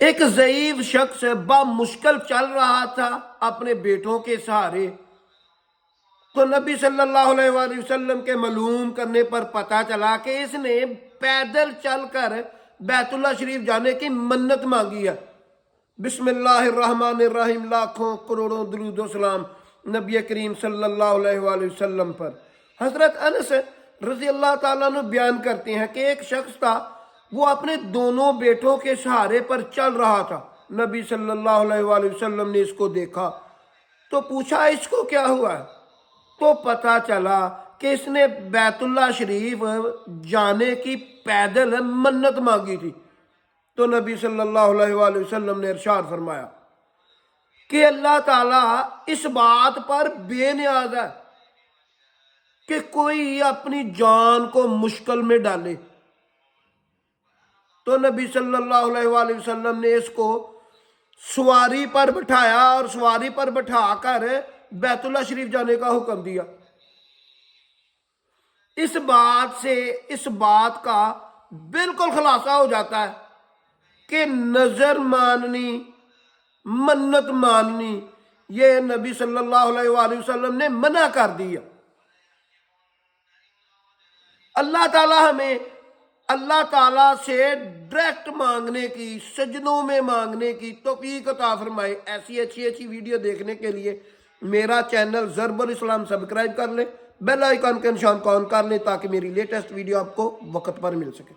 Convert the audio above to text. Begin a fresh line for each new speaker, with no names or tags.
ایک ضعیف شخص بامشکل چل رہا تھا اپنے بیٹوں کے سہارے، تو نبی صلی اللہ علیہ وآلہ وسلم کے معلوم کرنے پر پتا چلا کہ اس نے پیدل چل کر بیت اللہ شریف جانے کی منت مانگی ہے۔ بسم اللہ الرحمن الرحیم، لاکھوں کروڑوں درود و سلام نبی کریم صلی اللہ علیہ وآلہ وسلم پر۔ حضرت انس رضی اللہ تعالیٰ عنہ بیان کرتے ہیں کہ ایک شخص تھا، وہ اپنے دونوں بیٹوں کے سہارے پر چل رہا تھا۔ نبی صلی اللہ علیہ وآلہ وسلم نے اس کو دیکھا تو پوچھا اس کو کیا ہوا ہے؟ تو پتہ چلا کہ اس نے بیت اللہ شریف جانے کی پیدل منت مانگی تھی۔ تو نبی صلی اللہ علیہ وآلہ وسلم نے ارشاد فرمایا کہ اللہ تعالیٰ اس بات پر بے نیاز ہے کہ کوئی اپنی جان کو مشکل میں ڈالے۔ تو نبی صلی اللہ علیہ وآلہ وسلم نے اس کو سواری پر بٹھایا اور سواری پر بٹھا کر بیت اللہ شریف جانے کا حکم دیا۔ اس بات سے اس بات کا بالکل خلاصہ ہو جاتا ہے کہ نظر ماننی، منت ماننی، یہ نبی صلی اللہ علیہ وآلہ وسلم نے منع کر دیا۔ اللہ تعالیٰ ہمیں اللہ تعالیٰ سے ڈائریکٹ مانگنے کی، سجدوں میں مانگنے کی توفیق عطا فرمائے۔ ایسی اچھی ویڈیو دیکھنے کے لیے میرا چینل ضرب الاسلام سبسکرائب کر لیں، بیل آئیکن کا نشان کو آن کر لیں تاکہ میری لیٹسٹ ویڈیو آپ کو وقت پر مل سکے۔